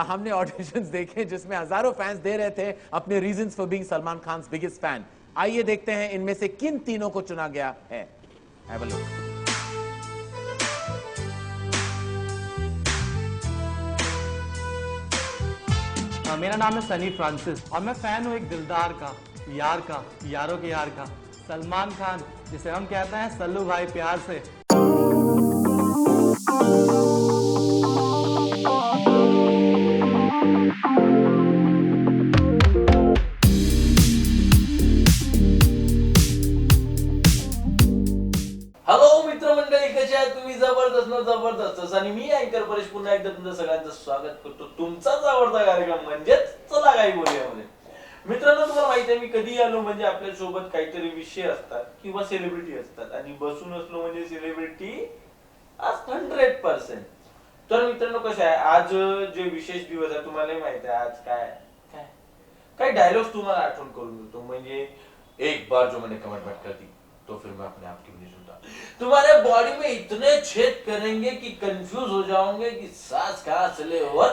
हमने ऑडिशंस देखे जिसमें हजारों फैंस दे रहे थे अपने reasons for being Salman Khan biggest fan. आइए देखते हैं इनमें से किन तीनों को चुना गया है। Have a look. मेरा नाम है सनी फ्रांसिस और मैं फ़ैन हूँ एक दिलदार का, यार का, यारों के यार का, सलमान खान, जिसे हम कहते हैं सल्लू भाई प्यार से। हॅलो मित्रमंडळी, कसे आहे तुम्ही? जबरदस्त आणि मी अँकर परेश पुन्हा एकदा तुमचं सगळ्यांचं स्वागत करतो तुमचाच आवडता कार्यक्रम म्हणजेच चला काही बोलूयामध्ये. मित्रांनो, तुम्हाला माहिती आहे मी कधी आलो म्हणजे आपल्या सोबत काहीतरी विषय असतात किंवा सेलिब्रिटी असतात आणि बसून असलो म्हणजे सेलिब्रिटी आज 100%. तर मित्रांनो, कसं आहे आज जे विशेष दिवस आहे तुम्हाला माहिती आहे आज काय काय काय डायलॉग्स तुम्हाला आठवण करून देतो. म्हणजे एक बार जो मैंने कमर बैठ कर दी तो फिर मैं अपने आप की भी नहीं सुनता. तुम्हारे बॉडी में इतने छेद करेंगे कि कंफ्यूज हो जाओगे कि सांस कहां चले और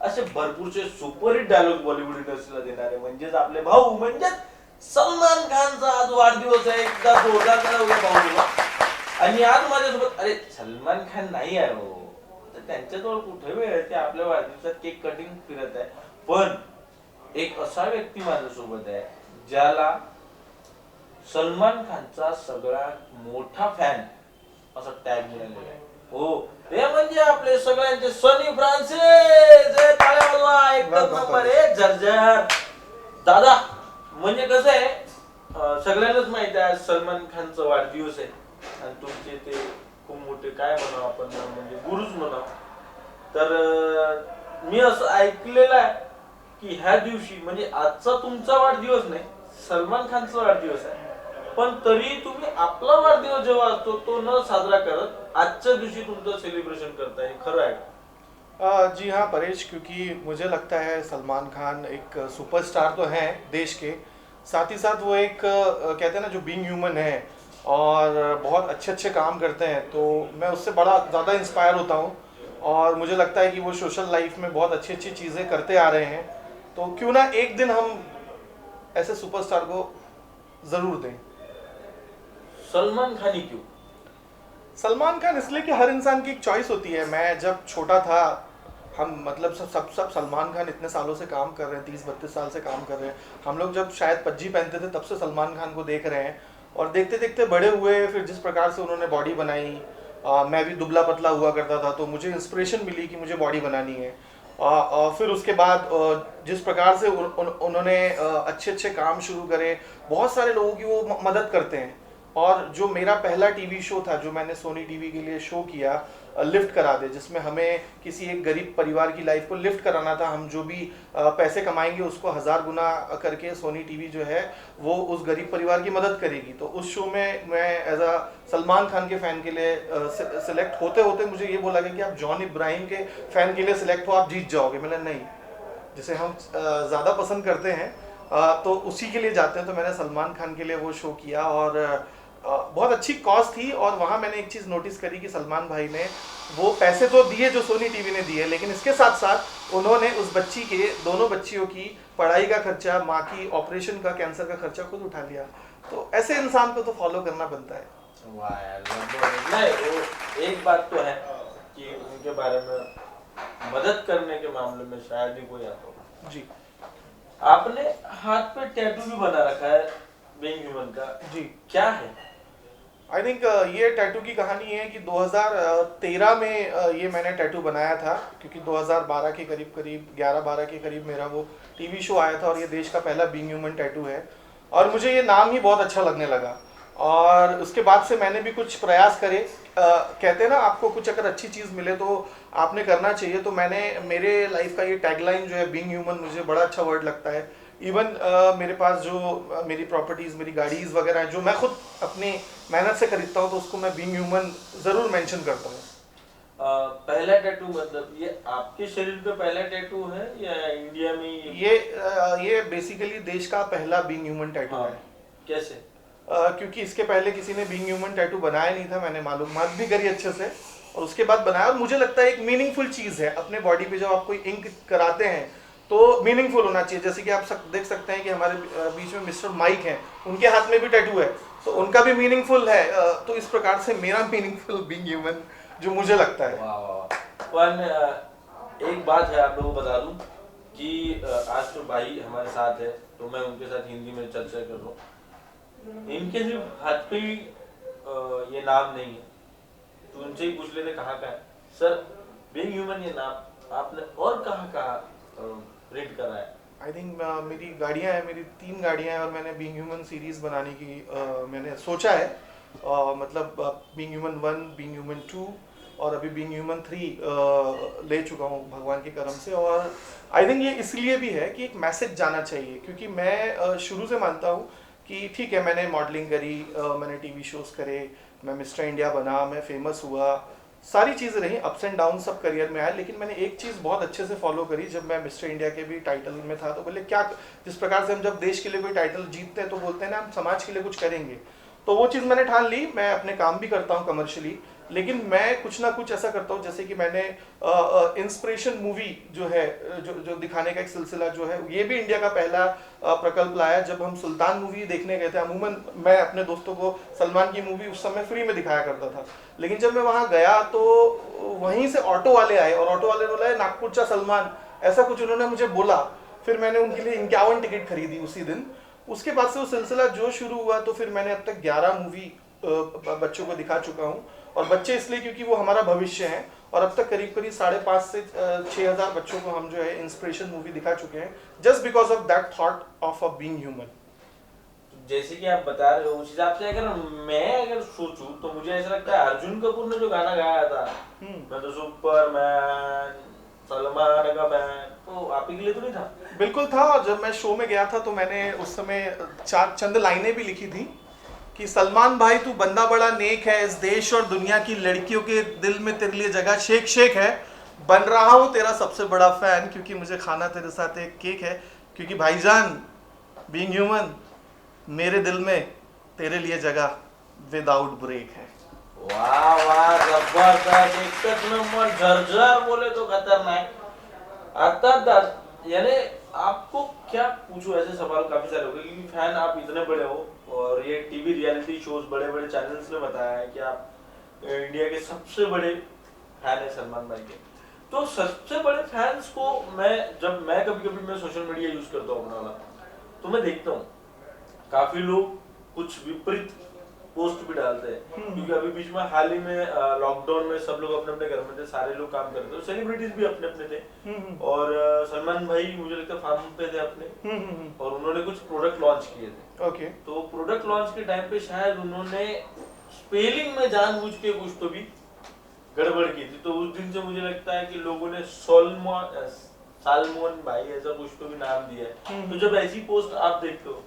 असे भरपूरचे सुपरहिट डायलॉग बॉलिवूड इंडस्ट्रीला देणारे म्हणजेच आपले भाऊ म्हणजेच सलमान खानचा आज वाढदिवस आहे. एकदा जोरदार करा उद्या भाऊला. आणि आज माझ्यासोबत अरे सलमान खान नाही आहे हो, तर त्यांच्याजवळ कुठे वेळ आहे? ते आपल्या वाढदिवसात केक कटिंग फिरत आहे. पण एक असा व्यक्ती माझ्यासोबत आहे ज्याला सलमान खानचा सगळ्यात मोठा फॅन असा टॅग मिळालेला आहे. हो, ते म्हणजे आपले सगळ्यांचे सनी फ्रान्सिस. एकदम नंबर एक झरझर दादा. म्हणजे कसं आहे सगळ्यांनाच माहिती आहे सलमान खानचा वाढदिवस आहे आणि तुमचे ते खूप मोठे काय म्हणावं आपण म्हणजे गुरुच म्हणावं. तर मी असं ऐकलेलं आहे की ह्या दिवशी म्हणजे आजचा तुमचा वाढदिवस नाही, सलमान खानचा वाढदिवस आहे, पण तरी तुम्ही आपला वाढदिवस जेव्हा असतो तो न साजरा करत आजच्या दिवशी तुमचं सेलिब्रेशन करताय. खरं आहे? जी हाँ परेश, क्योंकि मुझे लगता है सलमान खान एक सुपरस्टार तो हैं देश के, साथ ही साथ वो एक कहते हैं ना जो बीइंग ह्यूमन है और बहुत अच्छे अच्छे काम करते हैं, तो मैं उससे बड़ा ज़्यादा इंस्पायर होता हूँ और मुझे लगता है कि वो सोशल लाइफ में बहुत अच्छी अच्छी चीज़ें करते आ रहे हैं. तो क्यों ना एक दिन हम ऐसे सुपरस्टार को ज़रूर दें. सलमान खान ही क्यों? सलमान खान इसलिए कि हर इंसान की एक चॉइस होती है. मैं जब छोटा था, हम मतलब सब सलमान खान इतने सालों से काम कर रहे हैं, 30-32 साल से काम कर रहे हैं. हम लोग जब शायद पज्जी पहनते थे तब से सलमान खान को देख रहे हैं और देखते देखते बड़े हुए. फिर जिस प्रकार से उन्होंने बॉडी बनाई, मैं भी दुबला पतला हुआ करता था, तो मुझे इंस्पिरेशन मिली कि मुझे बॉडी बनानी है. फिर उसके बाद जिस प्रकार से उन्होंने अच्छे अच्छे काम शुरू करे, बहुत सारे लोगों की वो मदद करते हैं. और जो मेरा पहला टीवी शो था जो मैंने सोनी टीवी के लिए शो किया, लिफ्ट करा दे, जिसमें हमें किसी एक गरीब परिवार की लाइफ को लिफ्ट कराना था. हम जो भी पैसे कमाएंगे उसको 1000 गुना करके सोनी टीवी जो है वो उस गरीब परिवार की मदद करेगी. तो उस शो में मैं एज अ सलमान खान के फ़ैन के लिए सिलेक्ट होते होते मुझे ये बोला गया कि आप जॉन इब्राहिम के फ़ैन के लिए सिलेक्ट हो, आप जीत जाओगे. मैंने नहीं, जिसे हम ज़्यादा पसंद करते हैं तो उसी के लिए जाते हैं. तो मैंने सलमान खान के लिए वो शो किया और बहुत अच्छी कॉज थी. और वहाँ मैंने एक चीज़ नोटिस करी कि सलमान भाई ने वो पैसे तो दिए जो सोनी टीवी ने दिए, लेकिन इसके साथ साथ उन्होंने उस बच्ची के, दोनों बच्चियों की पढ़ाई का खर्चा, माँ की ऑपरेशन का, कैंसर का खर्चा खुद उठा लिया. तो ऐसे इंसान को तो फॉलो करना बनता है. वाह यार, नहीं वो एक बात तो है कि उनके बारे में मदद करने के मामले में शायद ही कोई आता हो. जी. आपने हाथ पे टैटू भी बना रखा है बीइंग ह्यूमन का. जी. क्या है? आई थिंक ये टैटू की कहानी है कि 2013 में ये मैंने टैटू बनाया था, क्योंकि 2012 के करीब 11-12 के करीब मेरा वो टीवी शो आया था और ये देश का पहला बीइंग ह्यूमन टैटू है. और मुझे ये नाम ही बहुत अच्छा लगने लगा और उसके बाद से मैंने भी कुछ प्रयास करे. कहते हैं ना, आपको कुछ अगर अच्छी चीज़ मिले तो आपने करना चाहिए. तो मैंने मेरे लाइफ का ये टैगलाइन जो है बीइंग ह्यूमन, मुझे बड़ा अच्छा वर्ड लगता है. इवन मेरे पास जो मेरी प्रॉपर्टीज़, मेरी गाड़ीज़ वगैरह हैं जो मैं खुद अपनी मेहनत से खरीदता हूँ, तो उसको मैं बीइंग ह्यूमन ज़रूर मेंशन करता हूँ. पहला टैटू मतलब ये आपके शरीर पे पहला टैटू है या इंडिया में? ये बेसिकली देश का पहला बीइंग ह्यूमन टैटू है. कैसे? क्योंकि इसके पहले किसी ने बीइंग ह्यूमन टैटू बनाया नहीं था. मैंने मालूमात भी करी अच्छे से और उसके बाद बनाया। और मुझे लगता है एक मीनिंगफुल चीज़ है अपने बॉडी पे जब आप कोई इंक कराते हैं तो मीनिंगफुल होना चाहिए। जैसे कि आप देख सकते हैं कि हमारे बीच में मिस्टर माइक हैं, उनके हाथ में भी टैटू है, तो उनका भी मीनिंगफुल है। तो इस प्रकार से मेरा मीनिंगफुल बीइंग ह्यूमन जो मुझे लगता है। वाह वाह वाह। एक बात है आप लोगों को बता दूं कि आज तो भाई हमारे साथ है, तो मैं उनके साथ हिंदी में चर्चा कर रहा हूँ। इनके सिर्फ हाथ पे ही ये नाम नहीं है, तो उनसे ही पूछ लेते कहाँ का है। सर बीइंग ह्यूमन ये नाम आपने और कहाँ प्रिंट करा है? आई थिंक मेरी गाड़ियाँ हैं, मेरी 3 गाड़ियाँ हैं और मैंने बीइंग ह्यूमन सीरीज़ बनाने की मैंने सोचा है। मतलब बीइंग ह्यूमन 1, बीइंग ह्यूमन 2 और अभी बीइंग ह्यूमन 3 ले चुका हूँ भगवान के करम से। और आई थिंक ये इसलिए भी है कि एक मैसेज जाना चाहिए, क्योंकि मैं शुरू से मानता हूँ कि ठीक है मैंने मॉडलिंग करी, मैंने टीवी शोज़ करे, मैं मिस्टर इंडिया बना, मैं फेमस हुआ, सारी चीज़ें रही, अप्स एंड डाउन सब करियर में आए। लेकिन मैंने एक चीज़ बहुत अच्छे से फॉलो करी जब मैं मिस्टर इंडिया के भी टाइटल में था, तो बोले क्या, जिस प्रकार से हम जब देश के लिए कोई टाइटल जीतते हैं तो बोलते हैं ना हम समाज के लिए कुछ करेंगे, तो वो चीज़ मैंने ठान ली। मैं अपने काम भी करता हूँ कमर्शियली, लेकिन मैं कुछ ना कुछ ऐसा करता हूँ, जैसे कि मैंने इंस्पिरेशन मूवी जो है जो दिखाने का एक सिलसिला जो है, ये भी इंडिया का पहला प्रकल्प लाया। जब हम सुल्तान मूवी देखने गए थे, अमूमन मैं अपने दोस्तों को सलमान की मूवी उस समय फ्री में दिखाया करता था, लेकिन जब मैं वहाँ गया तो वहीं से ऑटो वाले आए और ऑटो वाले बोला नागपुरचा सलमान, ऐसा कुछ उन्होंने मुझे बोला। फिर मैंने उनके लिए 51 टिकट खरीदी उसी दिन। उसके बाद से वो सिलसिला जो शुरू हुआ, तो फिर मैंने अब तक 11 मूवी बच्चों को दिखा चुका हूँ। और बच्चे इसलिए क्योंकि वो हमारा भविष्य है, और अब तक करीब 5,500 से 6,000 बच्चों को हम जो है इंस्पिरेशन मूवी दिखा चुके हैं, just because of that thought of a being human. जैसे कि आप बता रहे हो उस हिसाब से अगर सोचूं तो मुझे ऐसा लगता है अर्जुन कपूर ने जो गाना गाया था, मैं तो सुपरमैन सलमान का फैन, तो आप ही के लिए तो नहीं था? बिल्कुल था। जब मैं शो में गया था तो मैंने उस समय चंद लाइनें भी लिखी थी कि सलमान भाई तू बंदा बड़ा नेक है, इस देश और दुनिया की लड़कियों के दिल में तेरे लिए जगह शेख शेख है, बन रहा हूँ तेरा सबसे बड़ा फैन, क्योंकि मुझे खाना तेरे साथ एक केक है, क्योंकि भाईजान बीइंग ह्यूमन मेरे दिल में तेरे लिए जगह विदाउट ब्रेक है। वाह वाह, जबरदस्त, एकच नंबर, झरझर बोले तो खतरनाक। आता यानी आपको क्या पूछूं, ऐसे सवाल काफी सारे हो गए, क्योंकि फैन आप इतने बड़े हो और ये टीवी रियलिटी शोज बड़े बड़े चैनल्स ने बताया है कि आप इंडिया के सबसे बड़े फैन है सलमान भाई के। तो सबसे बड़े फैंस को जब मैं कभी सोशल मीडिया यूज करता हूँ अपना वाला, तो मैं देखता हूँ काफी लोग कुछ विपरीत पोस्ट भी डालते हैं, क्योंकि अभी बीच में हाल ही में लॉकडाउन में सब लोग अपने अपने घर में थे, सारे लोग काम करते थे, सेलिब्रिटीज भी अपने अपने थे, और सलमान भाई मुझे लगता है फार्म पे थे अपने, और उन्होंने कुछ प्रोडक्ट लॉन्च किए थे। ओके। तो प्रोडक्ट लॉन्च के टाइम पे शायद उन्होंने स्पेलिंग में जानबूझ के कुछ तो भी गड़बड़ की थी, तो उस दिन से मुझे लगता है कि लोगों ने सालमोन भाई ऐसा कुछ तो भी नाम दिया है। तो जब ऐसी पोस्ट आप देखते हो,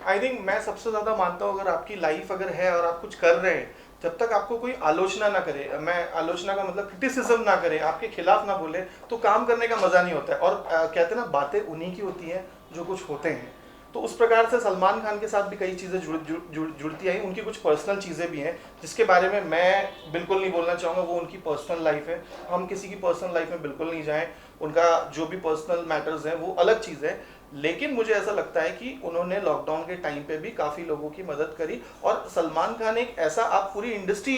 आई थिंक मैं सबसे ज्यादा मानता हूँ अगर आपकी लाइफ अगर है और आप कुछ कर रहे हैं, जब तक आपको कोई आलोचना ना करे, मैं आलोचना का मतलब क्रिटिसिज्म ना करे, आपके खिलाफ ना बोले, तो काम करने का मजा नहीं होता है। और कहते हैं ना बातें उन्हीं की होती हैं जो कुछ होते हैं। तो उस प्रकार से सलमान खान के साथ भी कई चीज़ें जुड़ती आई। उनकी कुछ पर्सनल चीज़ें भी हैं जिसके बारे में मैं बिल्कुल नहीं बोलना चाहूँगा, वो उनकी पर्सनल लाइफ है, हम किसी की पर्सनल लाइफ में बिल्कुल नहीं जाएं। उनका जो भी पर्सनल मैटर्स हैं वो अलग चीज़ है, लेकिन मुझे ऐसा लगता है कि उन्होंने लॉकडाउन के टाइम पे भी काफ़ी लोगों की मदद करी। और सलमान खान एक ऐसा, आप पूरी इंडस्ट्री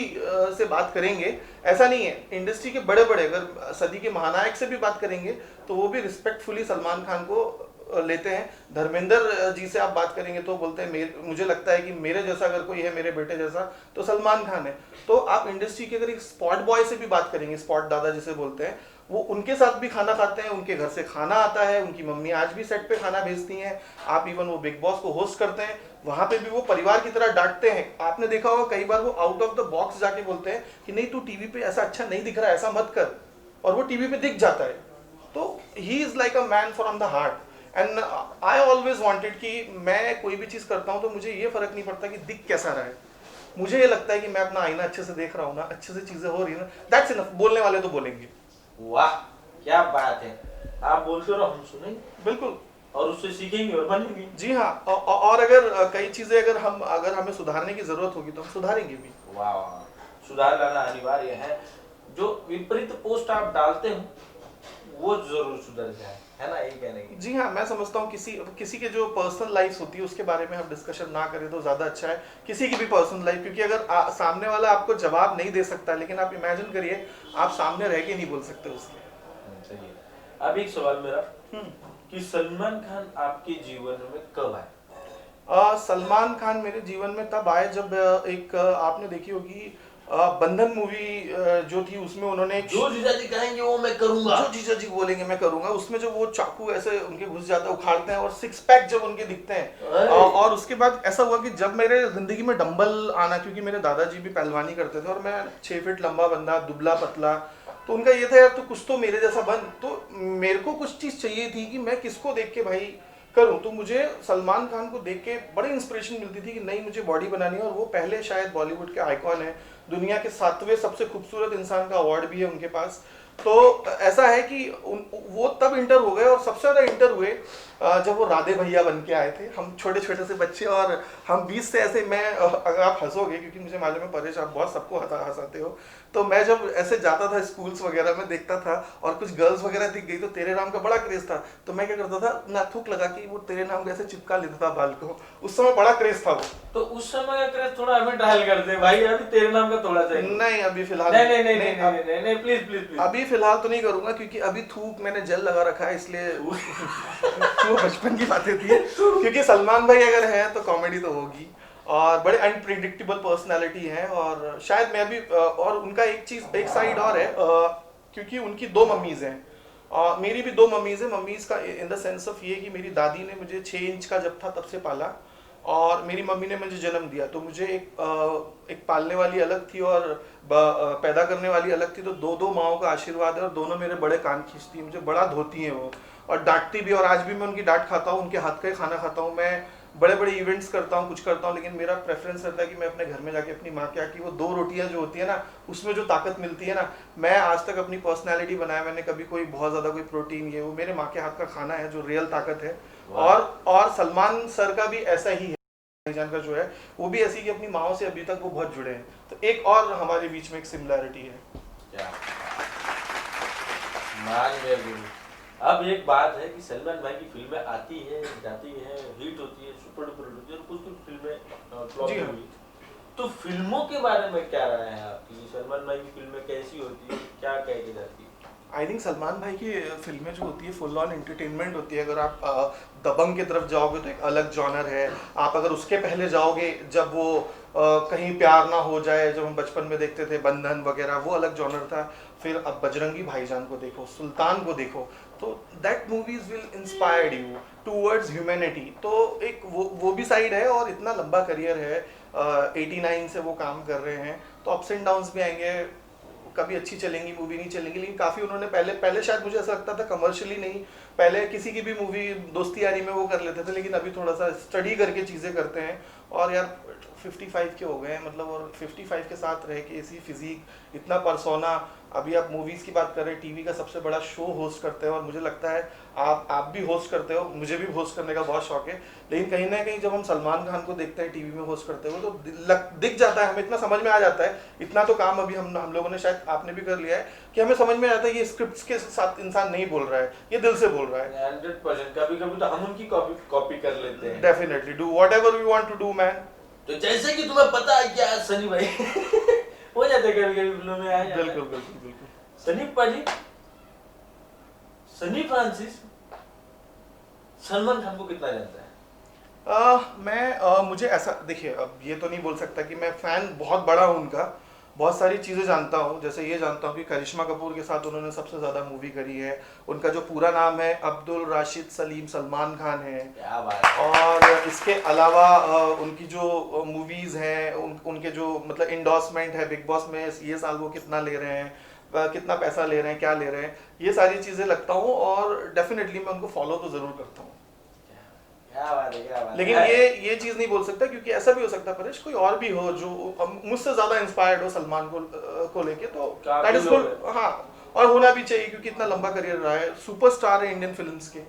से बात करेंगे, ऐसा नहीं है, इंडस्ट्री के बड़े बड़े अगर सदी के महानायक से भी बात करेंगे तो वो भी रिस्पेक्टफुली सलमान खान को लेते हैं। धर्मेंद्र जी से आप बात करेंगे तो बोलते हैं मुझे लगता है कि मेरे जैसा अगर कोई है, मेरे बेटे जैसा, तो सलमान खान है। तो आप इंडस्ट्री के अगर एक स्पॉट बॉय से भी बात करेंगे, स्पॉट दादा जिसे बोलते हैं, वो उनके साथ भी खाना खाते हैं, उनके घर से खाना आता है, उनकी मम्मी आज भी सेट पे खाना भेजती हैं। आप इवन वो बिग बॉस को होस्ट करते हैं, वहां पे भी वो परिवार की तरह डांटते हैं। आपने देखा होगा कई बार वो आउट ऑफ द बॉक्स जाके बोलते हैं कि नहीं तू टीवी पे ऐसा अच्छा नहीं दिख रहा, ऐसा मत कर, और वो टीवी पे दिख जाता है। तो he is like a man from the heart. And I always wanted कि मैं कोई भी चीज़ करता हूँ तो मुझे ये फर्क नहीं पड़ता कि दिख कैसा रहा है, मुझे ये लगता है कि मैं अपना आईना अच्छे से देख रहा हूँ ना, अच्छे से चीज़ें हो रही है ना, दैट्स इनफ। बोलने वाले तो बोलेंगे। वाह क्या बात है, आप बोलते रहो, हम सुनेंगे बिल्कुल, और उससे सीखेंगे और बनेंगे। जी हाँ। और अगर कई चीज़ें अगर हमें सुधारने की ज़रूरत होगी तो हम सुधारेंगे भी। वाह, सुधार लाना अनिवार्य है। जो विपरीत पोस्ट आप डालते हो वो जरूर सुधर जाए, है ना, ये कहने की। जी हाँ, मैं समझता हूँ किसी के जो पर्सनल लाइफ होती है उसके बारे में हम डिस्कशन ना करें तो ज़्यादा अच्छा है, किसी की भी पर्सनल लाइफ, क्योंकि अगर सामने वाला आपको जवाब नहीं दे सकता, लेकिन आप इमेजिन करिए आप सामने रह के नहीं बोल सकते उसके। सही है। अब एक सवाल मेरा कि सलमान खान आपके जीवन में कब आए? सलमान खान मेरे जीवन में तब आए जब एक आपने देखी होगी बंधन मूवी जो थी, उसमें उन्होंने जो जीजा जी कहेंगे वो मैं करूंगा, जो जीजा जी बोलेंगे मैं करूंगा, उसमें जो वो चाकू ऐसे उनके घुस जाता है, उखाड़ते हैं और सिक्स पैक जब उनके दिखते हैं, और उसके बाद ऐसा हुआ कि जब मेरे जिंदगी में डंबल आना, क्योंकि मेरे दादाजी भी पहलवानी करते थे और मैं 6 फीट लंबा बंदा, दुबला पतला, तो उनका ये था यार तो कुछ तो मेरे जैसा बन, तो मेरे को कुछ चीज चाहिए थी कि मैं किसको देख के भाई करूं, तो मुझे सलमान खान को देख के बड़ी इंस्पिरेशन मिलती थी कि नहीं मुझे बॉडी बनानी है, और वो पहले शायद बॉलीवुड के आइकॉन है, दुनिया के 7वें सबसे खूबसूरत इंसान का अवार्ड भी है उनके पास। तो ऐसा है कि वो तब इंटर हो गए, और सबसे ज़्यादा इंटर हुए जब वो राधे भैया बन के आए थे। हम छोटे छोटे से बच्चे और हम 20 से ऐसे, मैं अगर आप हंसोगे क्योंकि मुझे मालूम है परेश आप बहुत सबको हंसाते हो, तो मैं जब ऐसे जाता था स्कूल्स वगैरह में देखता था और कुछ गर्ल्स वगैरह दिख गई तो तेरे नाम का बड़ा क्रेज था, तो मैं क्या करता था ना थूक लगा कि वो तेरे नाम को ऐसे चिपका लेता था बाल को, उस समय बड़ा क्रेज था वो। तो उस समय का क्रेज थोड़ा हमें ट्रायल करते हैं भाई, अभी तेरे नाम का थोड़ा चाहिए। नहीं अभी फिलहाल नहीं प्लीज प्लीज प्लीज अभी फिलहाल तो नहीं करूंगा, क्योंकि अभी थूक मैंने जेल लगा रखा है, इसलिए वो बचपन की बातें थी, क्योंकि सलमान भाई अगर है तो कॉमेडी तो होगी, और बड़े अनप्रिडिक्टेबल पर्सनालिटी हैं, और शायद मैं भी और उनका एक साइड और है, क्योंकि उनकी 2 मम्मीज हैं, मेरी भी 2 मम्मीज हैं। मम्मीज का इन द सेंस ऑफ ये कि मेरी दादी ने मुझे 6 इंच का जब था तब से पाला, और मेरी मम्मी ने मुझे जन्म दिया, तो मुझे एक पालने वाली अलग थी और पैदा करने वाली अलग थी, तो 2 माओं का आशीर्वाद है, और दोनों मेरे बड़े कान खींचती हैं, मुझे बड़ा धोती हैं वो, और डांटती भी, और आज भी मैं उनकी डांट खाता हूँ, उनके हाथ का ही खाना खाता हूँ। मैं बड़े बड़े इवेंट्स करता हूँ, कुछ करता हूँ, लेकिन मेरा प्रेफरेंस रहता है कि मैं अपने घर में जाके अपनी माँ के आके वो 2 रोटियाँ जो होती है ना, उसमें जो ताकत मिलती है ना, मैं आज तक अपनी पर्सनैलिटी बनाया मैंने कभी कोई बहुत ज़्यादा कोई प्रोटीन, ये वो मेरे माँ के हाथ का खाना है जो रियल ताकत है। और सलमान सर का भी ऐसा ही है, भाईजान का जो है वो भी ऐसी कि अपनी माँओं से अभी तक वो बहुत जुड़े हैं, तो एक और हमारे बीच में एक सिमिलैरिटी है। अब एक बात है कि सलमान भाई की फिल्में आती है, जाती है, हिट होती है, सुपर डुपर होती है, और कुछ फिल्में फ्लॉप हुई, तो फिल्मों के बारे में क्या राय है आपकी? सलमान भाई की फिल्में कैसी होती है, क्या कह के जाती है? आई थिंक सलमान भाई की फिल्में जो होती है फुल ऑन एंटरटेनमेंट होती है। अगर आप दबंग की तरफ जाओगे तो एक अलग जॉनर है, आप अगर उसके पहले जाओगे जब वो कहीं प्यार ना हो जाए, जब हम बचपन में देखते थे बंधन वगैरह, वो अलग जॉनर था। फिर अब बजरंगी भाईजान को देखो, सुल्तान को देखो, तो that movies will inspired you towards humanity. तो एक वो भी साइड है, और इतना लंबा करियर है, 89 से वो काम कर रहे हैं, तो अप्स एंड डाउन्स भी आएंगे, कभी अच्छी चलेंगी मूवी, नहीं चलेंगी, लेकिन काफ़ी उन्होंने पहले शायद मुझे ऐसा लगता था कमर्शियली नहीं, पहले किसी की भी मूवी दोस्ती यारी में वो कर लेते थे, लेकिन अभी थोड़ा सा स्टडी करके चीज़ें करते हैं। और यार 55 के हो गए हैं, मतलब, और 55 के साथ रह के ऐसी फिजिक, इतना परसोना, अभी आप मूवीज़ की बात कर रहे हैं, टीवी का सबसे बड़ा शो होस्ट करते हो, और मुझे लगता है आप भी होस्ट करते हो, मुझे भी होस्ट करने का बहुत शौक है, लेकिन कहीं ना कहीं जब हम सलमान खान को देखते हैं टीवी में होस्ट करते हुए तो दिख जाता है, हमें इतना समझ में आ जाता है, इतना तो काम अभी हम लोगों ने, शायद आपने भी कर लिया है, कि हमें समझ में आता है ये स्क्रिप्ट्स के साथ इंसान नहीं बोल रहा है, ये दिल से बोल रहा है। 100%। कभी-कभी तो हम उनकी कॉपी कर लेते हैं। Definitely do whatever we want to do man. तो जैसे कि तुम्हें पता है क्या सनी भाई हो जाते हैं कभी-कभी फिल्मों में आए। बिल्कुल। सनी पाजी, सनी फ्रांसिस सलमान खान को कितना जानता है? मुझे ऐसा, देखिए, अब ये तो नहीं बोल सकता कि मैं फैन बहुत बड़ा हूँ उनका, बहुत सारी चीज़ें जानता हूँ, जैसे ये जानता हूँ कि करिश्मा कपूर के साथ उन्होंने सबसे ज़्यादा मूवी करी है, उनका जो पूरा नाम है अब्दुल राशिद सलीम सलमान खान है। क्या बात है। और इसके अलावा उनकी जो मूवीज़ हैं, उनके जो मतलब इंडोर्समेंट है बिग बॉस में, ये साल वो कितना ले रहे हैं, कितना पैसा ले रहे हैं, क्या ले रहे हैं, ये सारी चीज़ें लगता हूँ, और डेफिनेटली मैं उनको फॉलो तो ज़रूर करता हूँ। क्या बात है। लेकिन ये चीज नहीं बोल सकता, क्योंकि ऐसा भी हो सकता है परेश, कोई और भी हो जो मुझसे ज्यादा इंस्पायर्ड हो सलमान को लेके, तो दैट इज गुड। हाँ, और होना भी चाहिए, क्योंकि इतना लंबा करियर रहा है, सुपरस्टार है इंडियन फिल्म्स के।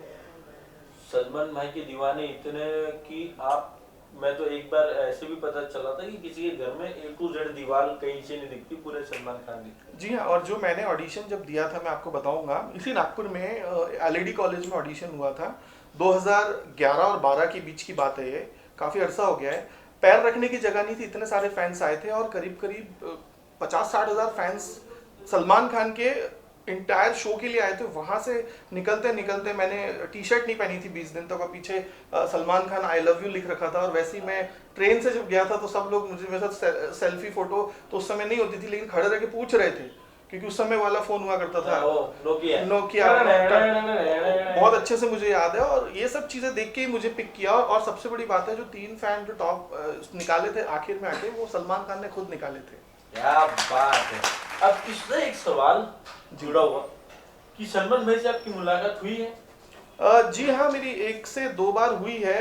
सलमान भाई के दीवाने इतने कि आप मैं तो एक बार ऐसे भी पता चला था कि किसी के घर में A to Z दीवार कहीं से नहीं दिखती, पूरे सलमान खान की। जी हाँ, और जो मैंने ऑडिशन जब दिया था, मैं आपको बताऊंगा, इसी नागपुर में LAD कॉलेज में ऑडिशन हुआ था। 2011 और 12 के बीच की बात है, ये काफ़ी अरसा हो गया है। पैर रखने की जगह नहीं थी, इतने सारे फैंस आए थे और करीब करीब 50-60 हज़ार फैंस सलमान खान के इंटायर शो के लिए आए थे। वहां से निकलते निकलते मैंने टी शर्ट नहीं पहनी थी 20 दिन तक, और पीछे Salman Khan I love you लिख रखा था। और वैसे ही मैं ट्रेन से जब गया था तो सब लोग मुझे मेरे साथ सेल्फी फोटो तो उस समय नहीं होती थी, लेकिन खड़े रह के पूछ रहे थे, क्योंकि उस समय वाला फोन हुआ करता था, नोकिया। बहुत अच्छे से मुझे याद है, और ये सब चीजें देख के ही मुझे पिक किया। और सबसे बड़ी बात है, जो 3 फैन जो टॉप निकाले थे आखिर में आके, वो सलमान खान ने खुद निकाले थे। क्या बात है। अब इससे एक सवाल जुड़ा हुआ कि सलमान भाई से आपकी मुलाकात हुई है? जी हाँ, मेरी 1 से 2 बार हुई है।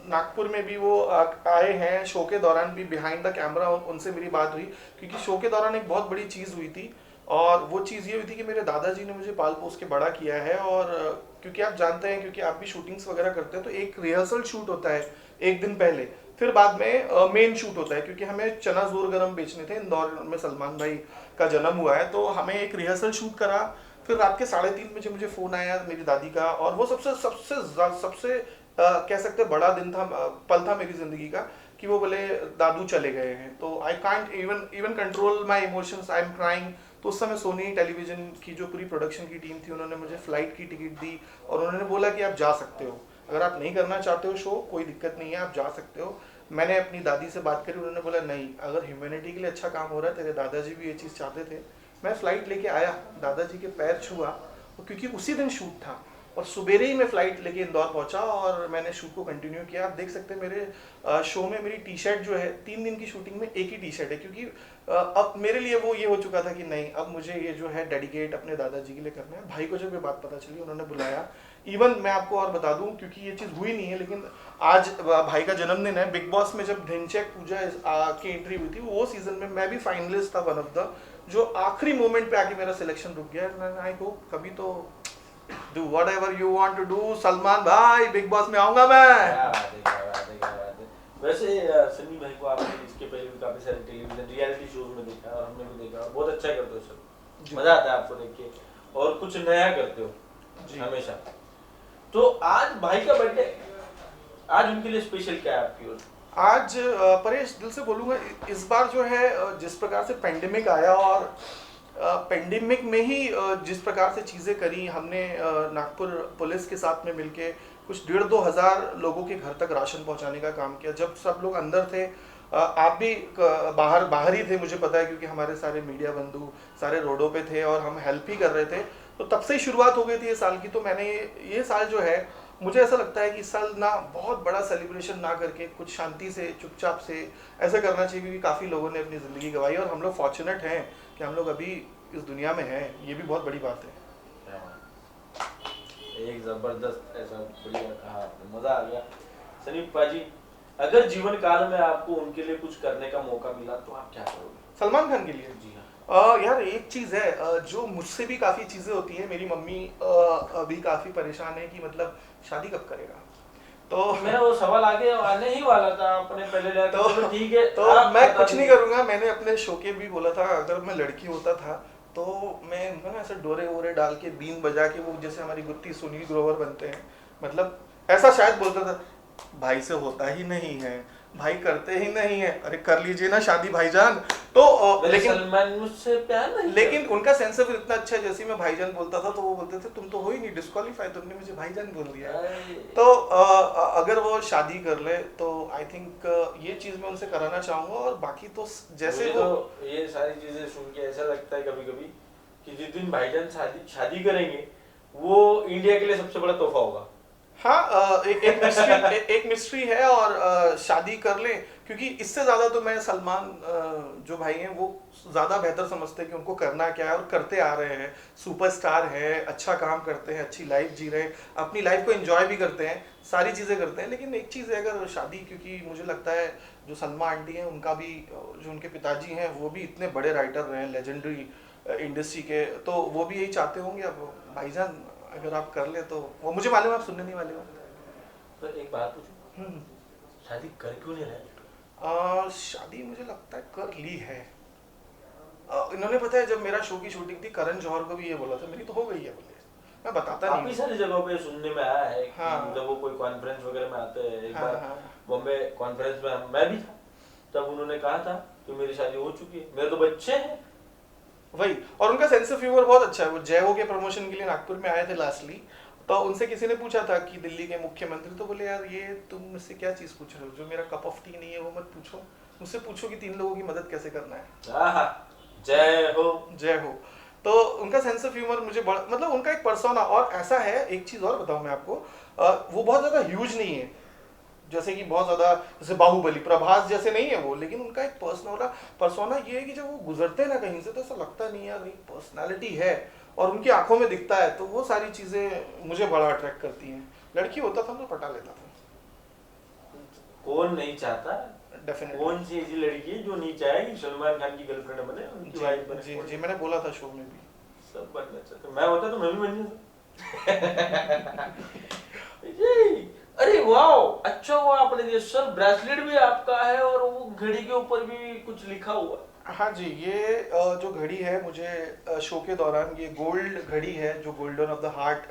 नागपुर में भी वो आए हैं, शो के दौरान भी बिहाइंड द कैमरा उनसे मेरी बात हुई, क्योंकि शो के दौरान एक बहुत बड़ी चीज़ हुई थी। और वो चीज़ ये हुई थी कि मेरे दादाजी ने मुझे पाल पोस के बड़ा किया है। और क्योंकि आप जानते हैं, क्योंकि आप भी शूटिंग्स वगैरह करते हैं, तो एक रिहर्सल शूट होता है 1 दिन पहले, फिर बाद में मेन शूट होता है। क्योंकि हमें चना जोर गरम बेचने थे, इंदौर में सलमान भाई का जन्म हुआ है, तो हमें एक रिहर्सल शूट करा। फिर रात के 3:30 बजे मुझे फ़ोन आया मेरी दादी का, और वो सबसे कह सकते बड़ा दिन था, पल था मेरी ज़िंदगी का, कि वो बोले दादू चले गए हैं। तो I can't even control my emotions, I am crying. तो उस समय सोनी टेलीविजन की जो पूरी प्रोडक्शन की टीम थी, उन्होंने मुझे फ़्लाइट की टिकट दी, और उन्होंने बोला कि आप जा सकते हो, अगर आप नहीं करना चाहते हो शो, कोई दिक्कत नहीं है, आप जा सकते हो। मैंने अपनी दादी से बात करी, उन्होंने बोला नहीं, अगर ह्यूमैनिटी के लिए अच्छा काम हो रहा है, तेरे दादाजी भी ये चीज़ चाहते थे। मैं फ़्लाइट लेके आया, दादाजी के पैर छुआ, और क्योंकि उसी दिन शूट था, और सुबेरे ही मैं फ़्लाइट लेके इंदौर पहुंचा, और मैंने शूट को कंटिन्यू किया। आप देख सकते हैं मेरे शो में मेरी टी शर्ट जो है, 3 दिन की शूटिंग में एक ही टी शर्ट है, क्योंकि अब मेरे लिए वो ये हो चुका था कि नहीं, अब मुझे ये जो है डेडिकेट अपने दादाजी के लिए करना है। भाई को जब ये बात पता चली, उन्होंने बुलाया। इवन मैं आपको और बता दूं, क्योंकि ये चीज़ हुई नहीं है, लेकिन आज भाई का जन्मदिन है। बिग बॉस में जब ढिंचैक पूजा की एंट्री हुई थी, वो सीजन में मैं भी फाइनलिस्ट था, वन ऑफ द, जो आखिरी मोमेंट पे आके मेरा सिलेक्शन रुक गया। आई होप कभी तो do whatever you want to do, Salman भाई, बिग बॉस में आऊंगा मैं। क्या बात है, क्या बात है, क्या बात है। वैसे सनी भाई को आपने इसके पहले भी काफी सारे टेलीविजन रियलिटी शोज में देखा, और हमने भी देखा, बहुत अच्छा करते हो सर, मजा आता है आपको देख के, और कुछ नया करते हो हमेशा। तो आज भाई का बर्थडे, आज उनके लिए स्पेशल क्या है आपकी ओर? आज परेश, दिल से बोलूँगा, इस बार जो है जिस प्रकार से पेंडेमिक आया, और पेंडेमिक में ही जिस प्रकार से चीज़ें करी हमने, नागपुर पुलिस के साथ में मिलके कुछ 1,500-2 हज़ार लोगों के घर तक राशन पहुंचाने का काम किया। जब सब लोग अंदर थे, आप भी बाहर ही थे, मुझे पता है, क्योंकि हमारे सारे मीडिया बंधु सारे रोडों पे थे और हम हेल्प ही कर रहे थे। तो तब से ही शुरुआत हो गई थी ये साल की। तो मैंने ये साल जो है, मुझे ऐसा लगता है कि इस साल ना बहुत बड़ा सेलिब्रेशन ना करके कुछ शांति से, चुपचाप से ऐसा करना चाहिए, क्योंकि काफ़ी लोगों ने अपनी ज़िंदगी गंवाई, और हम लोग फॉर्चुनेट हैं कि हम लोग अभी इस दुनिया में हैं। ये भी बहुत बड़ी बात है। एक जबरदस्त, ऐसा बढ़िया कहा, मजा आ गया। सनी पाजी, अगर जीवन काल में आपको उनके लिए कुछ करने का मौका मिला तो आप क्या करोगे? सलमान खान के लिए? जी हाँ। यार एक चीज़ है, जो मुझसे भी काफ़ी चीज़ें होती हैं। मेरी मम्मी अभी काफ़ी परेशान है कि मतलब शादी कब करेगा। तो मेरा वो सवाल आने ही वाला था, अपने पहले तो ठीक है, तो मैं कुछ नहीं करूँगा। मैंने अपने शो के भी बोला था, अगर मैं लड़की होता था तो मैं उनको ना ऐसे डोरे वोरे डाल के, बीन बजा के, वो जैसे हमारी गुत्ती सुनील ग्रोवर बनते हैं, मतलब ऐसा शायद बोलता था। भाई से होता ही नहीं है, भाई करते ही नहीं है, अरे कर लीजिए ना शादी भाईजान। तो लेकिन सलमान मुझसे प्यार नहीं, लेकिन उनका सेंस ऑफ इतना अच्छा है, जैसे मैं भाईजान बोलता था तो वो बोलते थे तुम तो हो ही नहीं डिस्क्वालीफाई, तुमने मुझे भाईजान बोल दिया। तो अगर वो शादी कर ले तो आई थिंक ये चीज मैं उनसे कराना चाहूंगा। और बाकी तो जैसे वो तो ये सारी चीजें सुन के ऐसा लगता है कभी कभी कि जिस दिन भाईजान शादी करेंगे, वो इंडिया के लिए सबसे बड़ा तोहफा होगा। हाँ, एक मिस्ट्री है, और शादी कर ले, क्योंकि इससे ज़्यादा तो मैं सलमान जो भाई हैं वो ज़्यादा बेहतर समझते हैं कि उनको करना क्या है, और करते आ रहे हैं। सुपरस्टार है, अच्छा काम करते हैं, अच्छी लाइफ जी रहे हैं, अपनी लाइफ को एंजॉय भी करते हैं, सारी चीज़ें करते हैं। लेकिन एक चीज़ है, अगर शादी, क्योंकि मुझे लगता है जो सलमा आंटी हैं, उनका भी, जो उनके पिताजी हैं, वो भी इतने बड़े राइटर रहे हैं लेजेंडरी इंडस्ट्री के, तो वो भी यही चाहते होंगे। अब भाईजान अगर आप कर ले तो, वो मुझे मालूम है आप सुनने नहीं वाले हो। तो एक बात पूछूं, शादी कर क्यों नहीं रहे? शादी मुझे लगता है कर ली है। इन्होंने पता है जब मेरा शो की शूटिंग थी करण जौहर को भी ये बोला था मेरी तो हो गई है बोले, मैं बताता काफी नहीं। सारी जगहों पे सुनने में आया है कि हाँ। जब वो कोई कॉन्फ्रेंस वगैरह में आते हैं, एक हाँ, बार हाँ। बॉम्बे कॉन्फ्रेंस में मैं भी था, तब उन्होंने कहा था कि मेरी शादी हो चुकी है, मेरे तो बच्चे हैं। वही, और उनका सेंस ऑफ ह्यूमर बहुत अच्छा है। वो जय हो के प्रमोशन के लिए नागपुर में आए थे लास्टली, तो उनसे किसी ने पूछा था कि दिल्ली के मुख्यमंत्री, तो बोले यार ये तुम मुझसे क्या चीज पूछ रहे हो, जो मेरा कप ऑफ टी नहीं है वो मत पूछो, मुझसे पूछो कि 3 लोगों की मदद कैसे करना है। आहा, जय हो। जय हो। तो उनका सेंस ऑफ ह्यूमर मुझे बड़ा, मतलब उनका एक पर्सोना। और ऐसा है, एक चीज और बताऊं मैं आपको, वो बहुत ज्यादा ह्यूज नहीं है, जैसे कि बहुत ज्यादा जैसे बाहुबली प्रभास जैसे नहीं है वो, लेकिन उनका एक पर्सोना ये है कि जब वो गुजरते हैं ना कहीं से तो ऐसा लगता नहीं यार एक पर्सनालिटी है, और उनकी आंखों में दिखता है, तो वो सारी चीजें मुझे बड़ा अट्रैक्ट करती हैं। लड़की होता था तो पटा लेता था। कौन नहीं चाहता? डेफिनेटली। कौन सी ऐसी लड़की है जो नहीं चाहे कि सलमान खान की गर्लफ्रेंड बने, उनकी वाइफ बने? जी जी, मैंने बोला था शो में भी। सब बनना चाहते, मैं होता तो मैं भी बन जाता। ये, अरे वाओ, अच्छा हुआ आपने दिया सर। ब्रेसलेट भी आपका है और वो घड़ी के ऊपर भी कुछ लिखा हुआ है। हाँ जी, ये जो घड़ी है मुझे शो के दौरान, ये गोल्ड घड़ी है जो गोल्डन ऑफ द हार्ट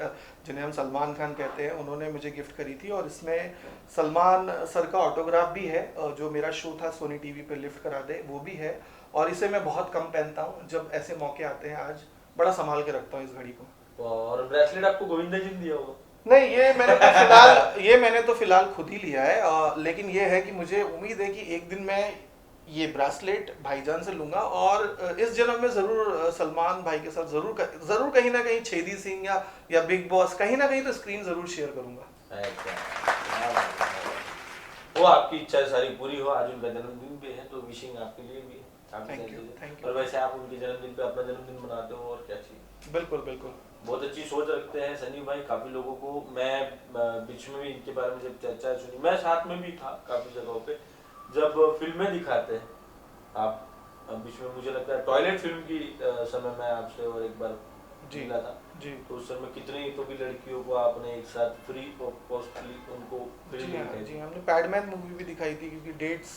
जिन्हें हम सलमान खान कहते हैं, उन्होंने मुझे गिफ्ट करी थी, और इसमें सलमान सर का ऑटोग्राफ भी है। जो मेरा शो था सोनी टीवी पे लिफ्ट करा दे, वो भी है, और इसे मैं बहुत कम पहनता हूँ, जब ऐसे मौके आते हैं आज बड़ा संभाल के रखता हूँ इस घड़ी को। और ब्रेसलेट आपको गोविंदा जी ने दिया होगा? नहीं, मैंने तो फिलहाल खुद ही लिया है, लेकिन ये है कि मुझे उम्मीद है कि एक दिन मैं ये ब्रेसलेट भाईजान से लूंगा, और इस जन्म में जरूर सलमान भाई के साथ जरूर कहीं ना कहीं छेदी सिंह या बिग बॉस, कहीं ना कहीं तो स्क्रीन जरूर शेयर करूंगा। वो आपकी इच्छा सारी पूरी हो। आज उनका जन्मदिन भी है, तो विशिंग आपके लिए भी है। Thank you. और वैसे आप उनके जन्मदिन पे अपना जन्मदिन मनाते हो, और क्या चाहिए। बिल्कुल बिल्कुल। बहुत अच्छी सोच रखते हैं सनी भाई। काफी लोगों को, मैं बीच में भी इनके बारे में जब चर्चा सुनी, मैं साथ में भी था काफी जगहों पे, जब फिल्में दिखाते हैं आप, बीच में मुझे लगता है टॉयलेट फिल्म की समय मैं आपसे और एक बार मिला था जी। तो उस समय कितनी तो भी लड़कियों को आपने एक साथ फ्री ऑफ कॉस्टली उनको जी हाँ जी, हमने पैडमैन मूवी भी दिखाई थी, क्योंकि डेट्स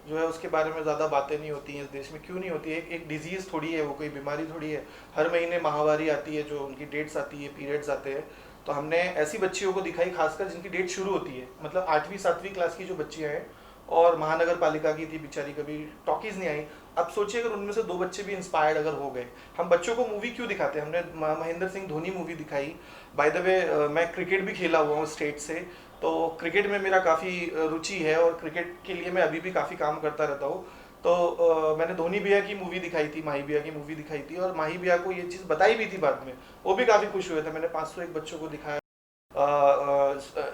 जो है उसके बारे में ज़्यादा बातें नहीं होती हैं इस देश में। क्यों नहीं होती है? एक डिजीज़ थोड़ी है वो, कोई बीमारी थोड़ी है। हर महीने माहवारी आती है, जो उनकी डेट्स आती है, पीरियड्स आते हैं, तो हमने ऐसी बच्चियों को दिखाई, खासकर जिनकी डेट शुरू होती है, मतलब 8वीं 7वीं क्लास की जो बच्चियाँ हैं, और महानगर पालिका की थी बेचारी, कभी टॉकीज नहीं आई। अब सोचिए अगर उनमें से 2 बच्चे भी इंस्पायर्ड अगर हो गए। हम बच्चों को मूवी क्यों दिखाते हैं? हमने महेंद्र सिंह धोनी मूवी दिखाई। बाय द वे मैं क्रिकेट भी खेला हुआ हूँ स्टेट से, तो क्रिकेट में मेरा काफ़ी रुचि है, और क्रिकेट के लिए मैं अभी भी काफ़ी काम करता रहता हूँ। तो मैंने धोनी भैया की मूवी दिखाई थी, माही भैया की मूवी दिखाई थी, और माही भैया को ये चीज़ बताई भी थी बाद में, वो भी काफ़ी खुश हुए थे। मैंने 501 बच्चों को दिखाया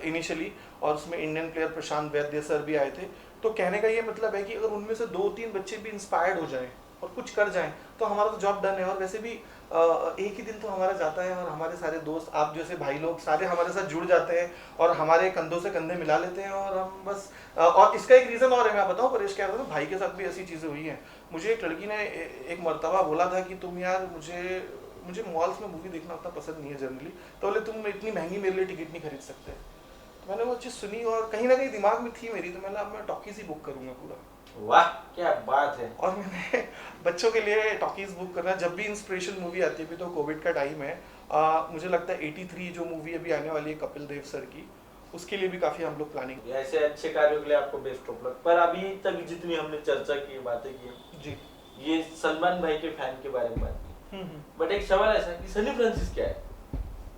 इनिशियली, और उसमें इंडियन प्लेयर प्रशांत वैद्य सर भी आए थे। तो कहने का ये मतलब है कि अगर उनमें से 2-3 बच्चे भी इंस्पायर्ड हो जाएं और कुछ कर जाएं, तो हमारा तो जॉब डन है। और वैसे भी एक ही दिन तो हमारा जाता है, और हमारे सारे दोस्त, आप जैसे भाई लोग सारे हमारे साथ जुड़ जाते हैं, और हमारे कंधों से कंधे मिला लेते हैं, और हम बस और इसका एक रीज़न और है, मैं बताऊँ परेश क्या था, भाई के साथ भी ऐसी चीज़ें हुई हैं। मुझे एक लड़की ने एक मरतबा बोला था कि तुम यार, मुझे मॉल्स में मूवी देखना उतना पसंद नहीं है जनरली, तो बोले तुम इतनी महंगी मेरे लिए टिकट नहीं खरीद सकते। तो मैंने वो चीज़ सुनी, और कहीं ना कहीं दिमाग में थी मेरी, तो मैंने अब मैं टॉकीज ही बुक करूँगा पूरा। वाह क्या बात है। और मैंने बच्चों के लिए टॉकीज बुक करना, जब भी इंस्पिरेशन मूवी आती है, अभी तो कोविड का टाइम है, मुझे लगता है 83 जो मूवी अभी आने वाली है कपिल देव सर की, उसके लिए भी काफ़ी हम लोग प्लानिंग। ऐसे अच्छे कार्यों के लिए आपको बेस्ट ऑफ लक। पर अभी तक जितनी हमने चर्चा की, बातें की जी, ये सलमान भाई के फैन के बारे में बात की, बट एक सवाल ऐसा कि सनी फ्रांसिस क्या है?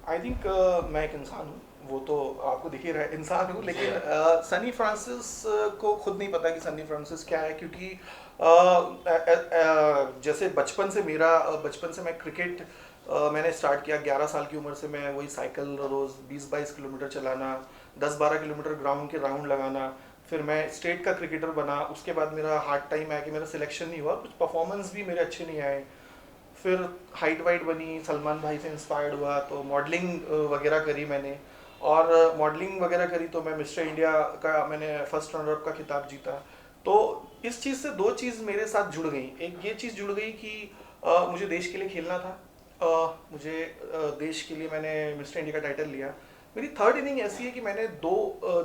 आई थिंक मैं एक इंसान हूँ, वो तो आपको दिख ही रहा है, इंसान हूँ, लेकिन सनी फ्रांसिस को खुद नहीं पता कि सनी फ्रांसिस क्या है, क्योंकि जैसे बचपन से मैं क्रिकेट मैंने स्टार्ट किया 11 साल की उम्र से। मैं वही साइकिल रोज़ 20-22 किलोमीटर चलाना, 10-12 किलोमीटर ग्राउंड के राउंड लगाना, फिर मैं स्टेट का क्रिकेटर बना। उसके बाद मेरा हार्ड टाइम आया कि मेरा सिलेक्शन नहीं हुआ, कुछ परफॉर्मेंस भी मेरे अच्छे नहीं आए। फिर हाइट वाइट बनी, सलमान भाई से इंस्पायर्ड हुआ, तो मॉडलिंग वगैरह करी मैंने, और मॉडलिंग वगैरह करी तो मैं मिस्टर इंडिया का मैंने फर्स्ट रनर अप का खिताब जीता। तो इस चीज़ से 2 चीज़ मेरे साथ जुड़ गई। एक ये चीज़ जुड़ गई कि मुझे देश के लिए खेलना था, मुझे देश के लिए मैंने मिस्टर इंडिया का टाइटल लिया। मेरी थर्ड इनिंग ऐसी है कि मैंने दो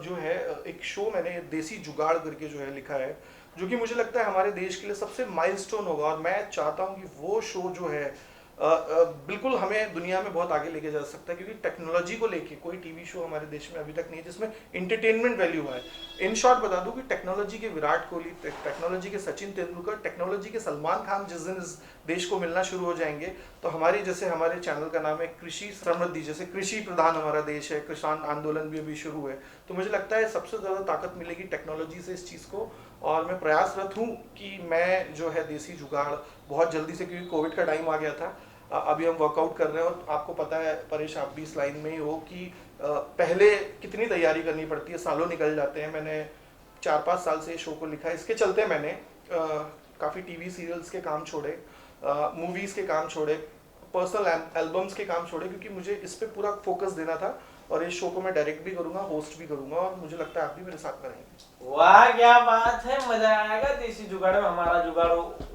जो है एक शो मैंने देसी जुगाड़ करके जो है लिखा है, जो कि मुझे लगता है हमारे देश के लिए सबसे माइलस्टोन होगा, और मैं चाहता हूँ कि वो शो जो है बिल्कुल हमें दुनिया में बहुत आगे लेके जा सकता है, क्योंकि टेक्नोलॉजी को लेके कोई टीवी शो हमारे देश में अभी तक नहीं है जिसमें इंटरटेनमेंट वैल्यू है। इन शॉर्ट बता दूं कि टेक्नोलॉजी के विराट कोहली, टेक्नोलॉजी के सचिन तेंदुलकर, टेक्नोलॉजी के सलमान खान जिस दिन इस देश को मिलना शुरू हो जाएंगे, तो हमारी, जैसे हमारे चैनल का नाम है कृषि समृद्धि, जैसे कृषि प्रधान हमारा देश है, किसान आंदोलन भी अभी शुरू है, तो मुझे लगता है सबसे ज़्यादा ताकत मिलेगी टेक्नोलॉजी से इस चीज़ को। और मैं प्रयासरत हूँ कि मैं जो है देसी जुगाड़ बहुत जल्दी से, क्योंकि कोविड का टाइम आ गया था, अभी हम वर्कआउट कर रहे हैं, और आपको पता है परेश, आप भी इस लाइन में ही हो कि पहले कितनी तैयारी करनी पड़ती है, सालों निकल जाते हैं। मैंने 4-5 साल से शो को लिखा है, इसके चलते मैंने काफ़ी टीवी सीरियल्स के काम छोड़े, मूवीज़ के काम छोड़े, पर्सनल एल्बम्स के काम छोड़े, क्योंकि मुझे इस पर पूरा फोकस देना था। और इस शो को मैं डायरेक्ट भी करूंगा, होस्ट भी करूंगा, और मुझे लगता है आप भी मेरे साथ में रहेंगे। वाह क्या बात है, मजा आएगा देसी जुगाड़ में, हमारा जुगाड़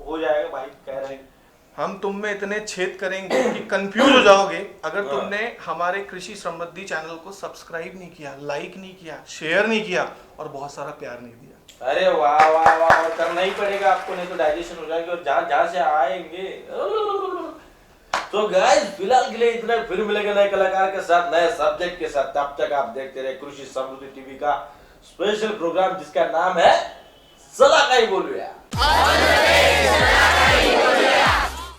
हो जाएगा भाई, कह रहे हैं। हम तुम में इतने छेद करेंगे कि कंफ्यूज हो जाओगे अगर तुमने हमारे कृषि समृद्धि चैनल को सब्सक्राइब नहीं किया, लाइक नहीं किया, शेयर नहीं किया, और बहुत सारा प्यार नहीं दिया। अरे वाह वाह वाह, करना ही पड़ेगा आपको, नहीं तो डाइजेशन हो जाएंगे, और जहाँ से आएंगे। तो गाइस फिलहाल के लिए इतना, फिर मिलेंगे नए कलाकार के साथ, नए सब्जेक्ट के साथ। तब तक आप देखते रहे कृषि समृद्धि टीवी का स्पेशल प्रोग्राम जिसका नाम है सलाह का ही बोलूया।